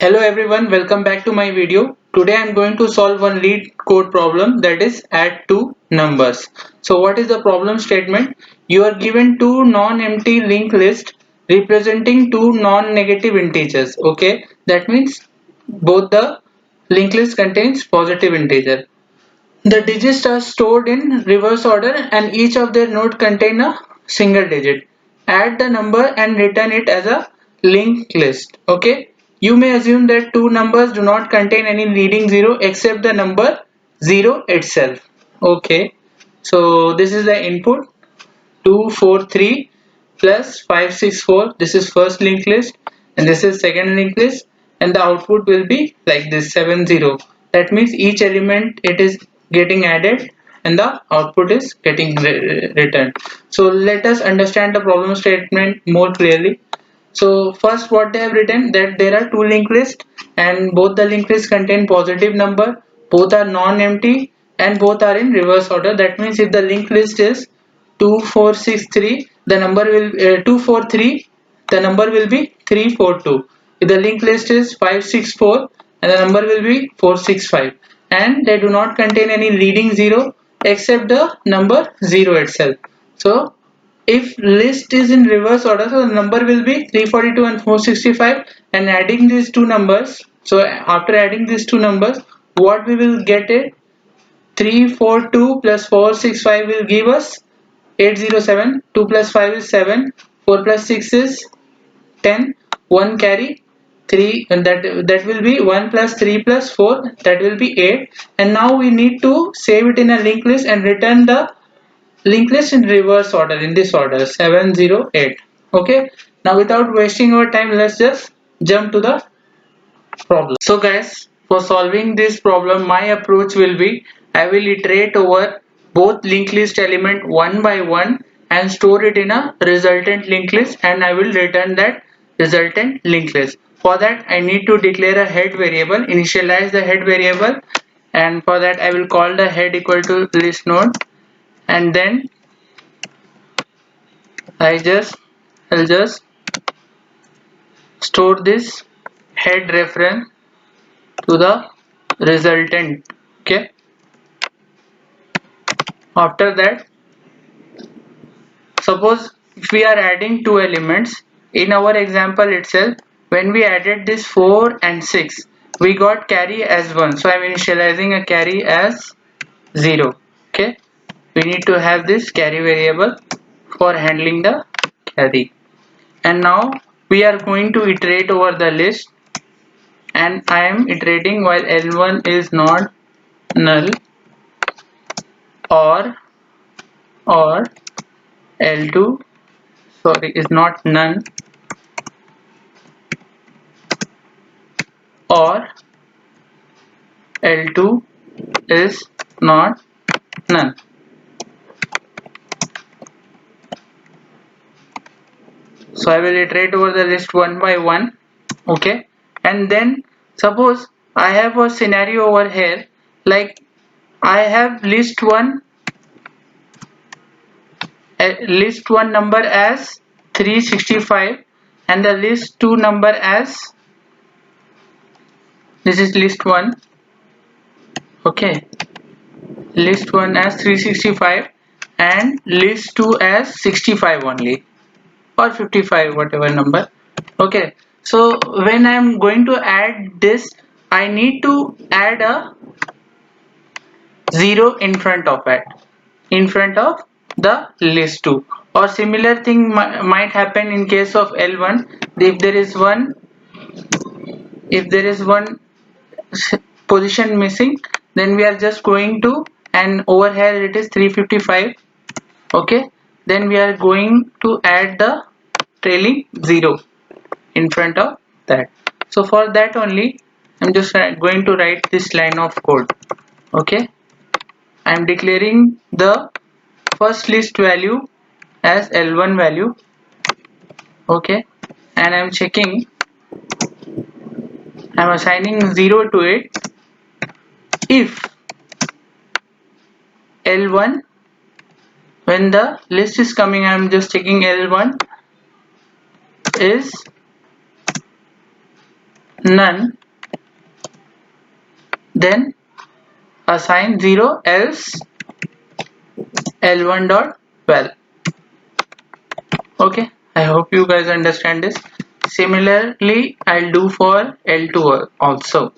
Hello everyone, welcome back to my video. Today I am going to solve one lead code problem, that is add two numbers. So what is the problem statement? You are given two non-empty linked lists representing two non-negative integers. Okay, that means both the linked list contains positive integer. The digits are stored in reverse order and each of their node contain a single digit. Add the number and return it as a linked list. Okay. You may assume that two numbers do not contain any leading zero except the number 0 itself. Okay. So this is the input 243 plus 564. This is first linked list and this is second linked list, and the output will be like this 70. That means each element it is getting added and the output is getting returned. So let us understand the problem statement more clearly. So first what they have written, that there are two linked lists and both the linked lists contain positive number, both are non-empty and both are in reverse order. That means if the linked list is 2463, the number will 243, the number will be 342. If the linked list is 564 and the number will be 465, and they do not contain any leading zero except the number 0 itself. So if list is in reverse order, so the number will be 342 and 465, and adding these two numbers, so after adding these two numbers, what we will get it 342 plus 465 will give us 807. 2 plus 5 is 7, 4 plus 6 is 10, 1 carry 3, and that will be 1 plus 3 plus 4, that will be 8. And now we need to save it in a linked list and return the linked list in reverse order, in this order 708. Okay, now without wasting our time, let's just jump to the problem. So guys, for solving this problem, my approach will be, I will iterate over both linked list element one by one and store it in a resultant linked list, and I will return that resultant linked list. For that I need to declare a head variable, initialize the head variable, and for that I will call the head equal to list node, and then I'll just store this head reference to the resultant. Okay, after that, suppose if we are adding two elements in our example itself, when we added this 4 and 6, we got carry as 1, so I'm initializing a carry as 0. Okay, we need to have this carry variable for handling the carry. And now we are going to iterate over the list, and I am iterating while L1 is not null, or L2, sorry, is not none, or L2 is not none. So I will iterate over the list one by one. Okay, and then suppose I have a scenario over here, like I have list one number as 365 and the list 2 number as, this is list 1. Okay, list 1 as 365 and list 2 as 65 only, or 55, whatever number. Okay, so when I am going to add this, I need to add a 0 in front of it, in front of the list 2, or similar thing might happen in case of L1. If there is one position missing, then we are just going to, and over here it is 355. Okay, then we are going to add the trailing 0 in front of that. So for that only I'm just going to write this line of code. Okay, I am declaring the first list value as L1 value. Okay, and I'm checking, I'm assigning 0 to it if L1, when the list is coming, I'm just checking L1 is none, then assign 0, else L1 dot val. Okay, I hope you guys understand this. Similarly, I'll do for L2 also.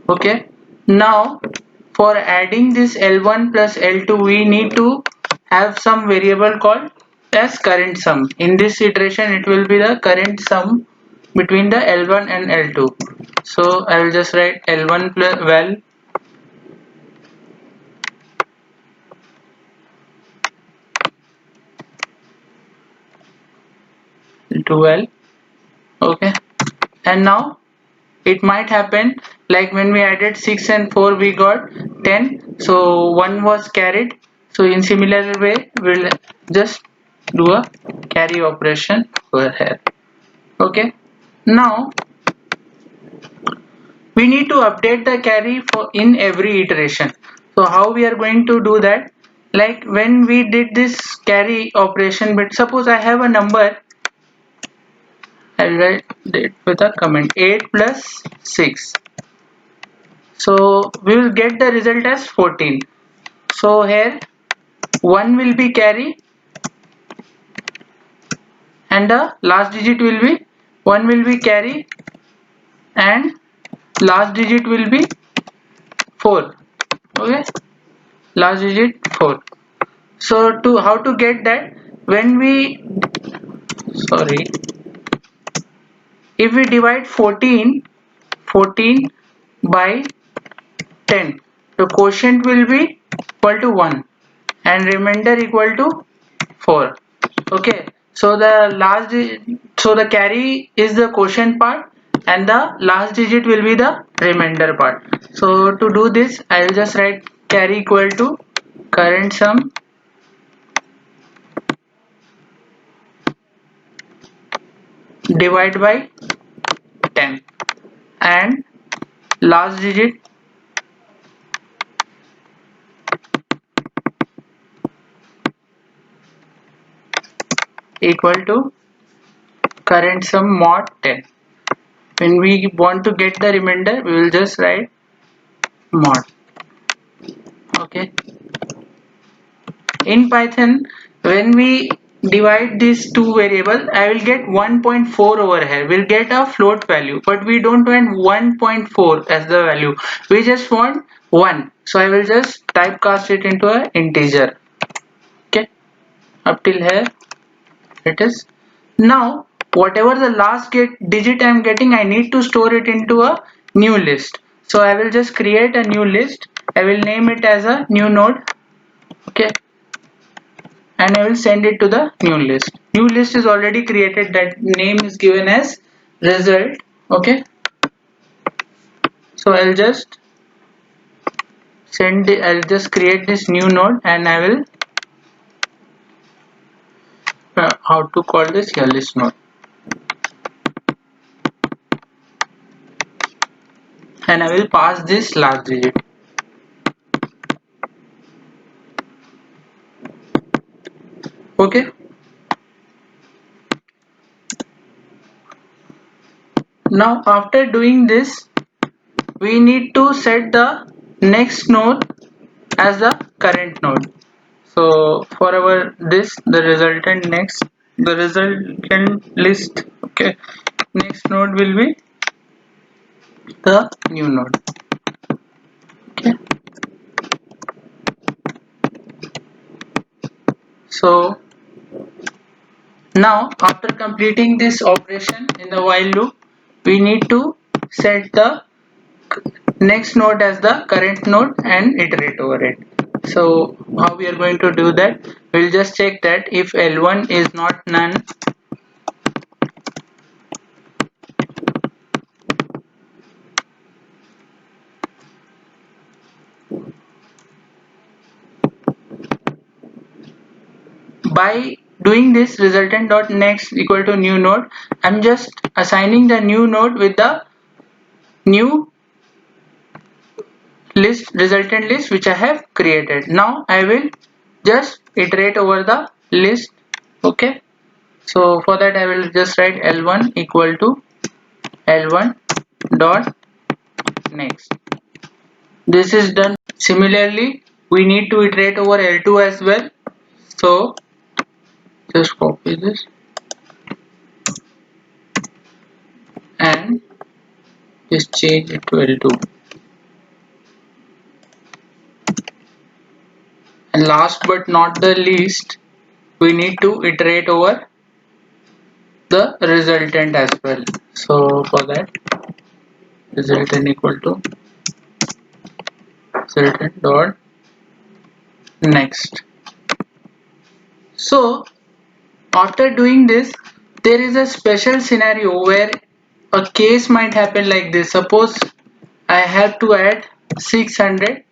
Okay, now for adding this L1 plus L2, we need to have some variable called as current sum. In this iteration, it will be the current sum between the L1 and L2. So I will just write L1 plus val to val. Okay, and now it might happen like when we added 6 and 4 we got 10, so 1 was carried. So in similar way we'll just do a carry operation over here. Okay, now we need to update the carry for in every iteration. So how we are going to do that? Like when we did this carry operation, but suppose I have a number, I'll write it with a comment 8 plus 6. So we will get the result as 14. So here 1 will be carry and the last digit will be 1 will be carry and last digit will be 4. Okay, last digit 4. So to how to get that, when we sorry, if we divide 14 by 10, the quotient will be equal to 1 and remainder equal to 4. Okay, so so the carry is the quotient part and the last digit will be the remainder part. So to do this I will just write carry equal to current sum divide by 10 and last digit equal to current sum mod 10. When we want to get the remainder we will just write mod. Okay, in Python when we divide these two variables I will get 1.4 over here. We'll get a float value but we don't want 1.4 as the value, we just want 1. So I will just typecast it into an integer. Okay, up till here it is. Now whatever the last digit I am getting I need to store it into a new list. So I will just create a new list. I will name it as a new node. Okay, and I will send it to the new list. New list is already created, that name is given as result. Okay, so I'll just create this new node and I will how to call this here list node, and I will pass this last digit. Okay, now after doing this we need to set the next node as the current node. So for our this the resultant list. Okay, next node will be the new node. Okay, so now after completing this operation in the while loop we need to set the next node as the current node and iterate over it. So how we are going to do that, we'll just check that if L1 is not none, by doing this resultant dot next equal to new node, I'm just assigning the new node with the new list, resultant list which I have created. Now I will just iterate over the list. Okay, so for that I will just write L1 equal to L1 dot next. This is done. Similarly, we need to iterate over L2 as well. So just copy this and just change it to L2. And last but not the least, we need to iterate over the resultant as well. So for that, resultant equal to resultant dot next. So after doing this, there is a special scenario where a case might happen like this. Suppose I have to add 600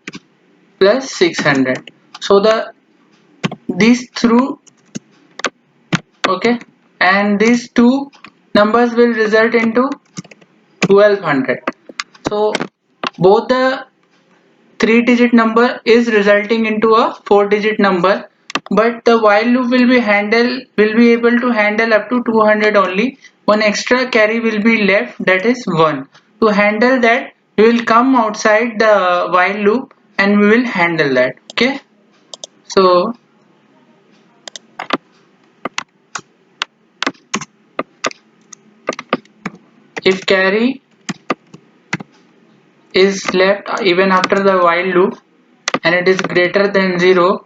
plus 600. So these through, okay, and these two numbers will result into 1200. So both the 3-digit number is resulting into a 4-digit number, but the while loop will be able to handle up to 200 only. One extra carry will be left, that is 1. To handle that, we will come outside the while loop and we will handle that. Okay, so if carry is left even after the while loop and it is greater than 0,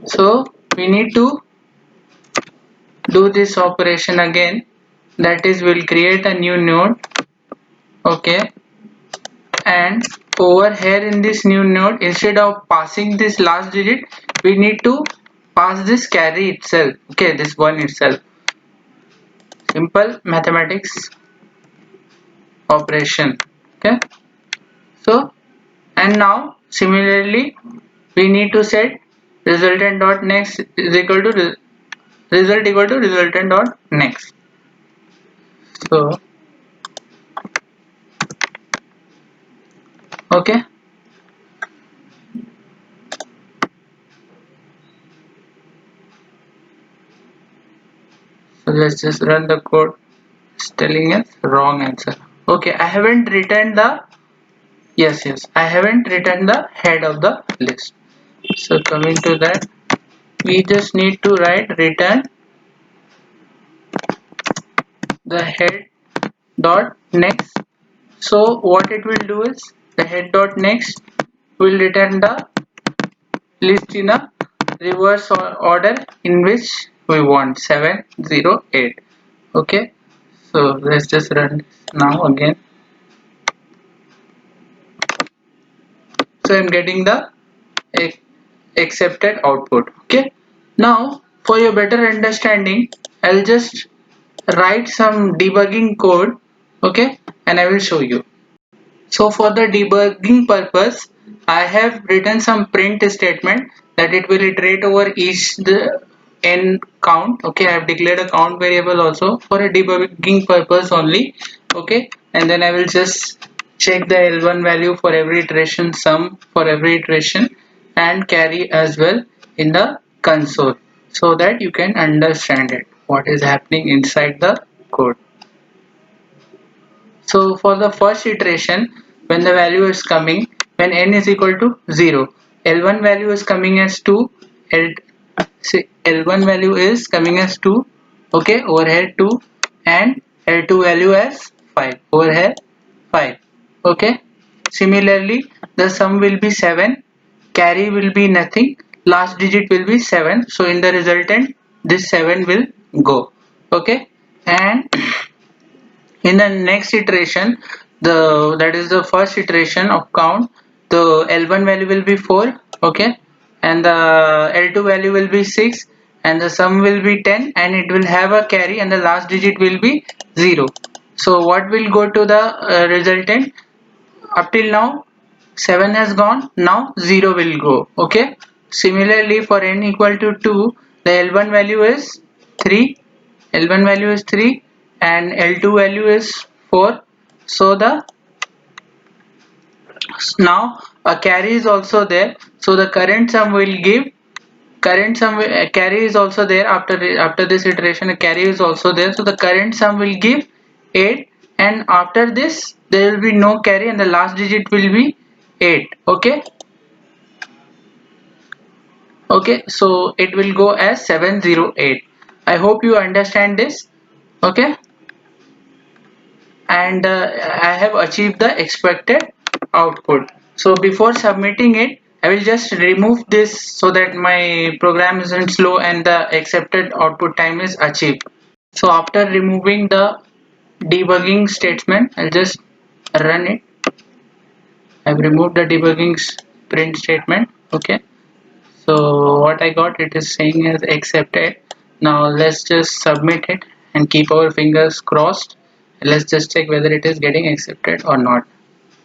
so we need to do this operation again, that is we'll create a new node. Okay, and over here in this new node, instead of passing this last digit, we need to pass this carry itself. Okay, this one itself. Simple mathematics operation. Okay, so and now similarly we need to set resultant dot next is equal to result equal to resultant dot next. So okay, so let's just run the code. It's telling us wrong answer. Okay, I haven't written the yes, I haven't written the head of the list. So coming to that, we just need to write return the head dot next. So what it will do is the head dot next will return the list in a reverse order in which we want 708. Okay, so let's just run this now again. So I'm getting the accepted output. Okay, now for your better understanding, I'll just write some debugging code. Okay, and I will show you. So for the debugging purpose, I have written some print statement that it will iterate over each the n count. Okay, I have declared a count variable also for a debugging purpose only. Okay, and then I will just check the L1 value for every iteration, sum for every iteration, and carry as well in the console so that you can understand it what is happening inside the code. So for the first iteration, when the value is coming, when n is equal to 0, L1 value is coming as 2, L, L1 value is coming as 2, okay, over here 2, and L2 value as 5, over here 5, okay. Similarly, the sum will be 7, carry will be nothing, last digit will be 7, so in the resultant, this 7 will go, okay, and in the next iteration, the that is the first iteration of count, the L1 value will be 4, okay, and the L2 value will be 6, and the sum will be 10, and it will have a carry, and the last digit will be 0. So what will go to the resultant? Up till now 7 has gone, now 0 will go. Okay, similarly for n equal to 2, the L1 value is 3, L1 value is 3 and L2 value is 4. So the now a carry is also there, so the current sum will give carry is also there. After this iteration a carry is also there, so the current sum will give 8, and after this there will be no carry and the last digit will be 8. Okay, so it will go as 708. I hope you understand this. Okay, and I have achieved the expected output. So before submitting it, I will just remove this so that my program isn't slow and the accepted output time is achieved. So after removing the debugging statement, I'll just run it. I've removed the debugging print statement. Okay, so what I got, it is saying as accepted. Now let's just submit it and keep our fingers crossed. Let's just check whether it is getting accepted or not.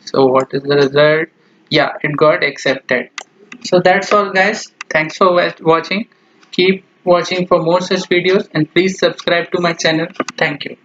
So what is the result? Yeah, it got accepted. So that's all guys. Thanks for watching. Keep watching for more such videos and please subscribe to my channel. Thank you.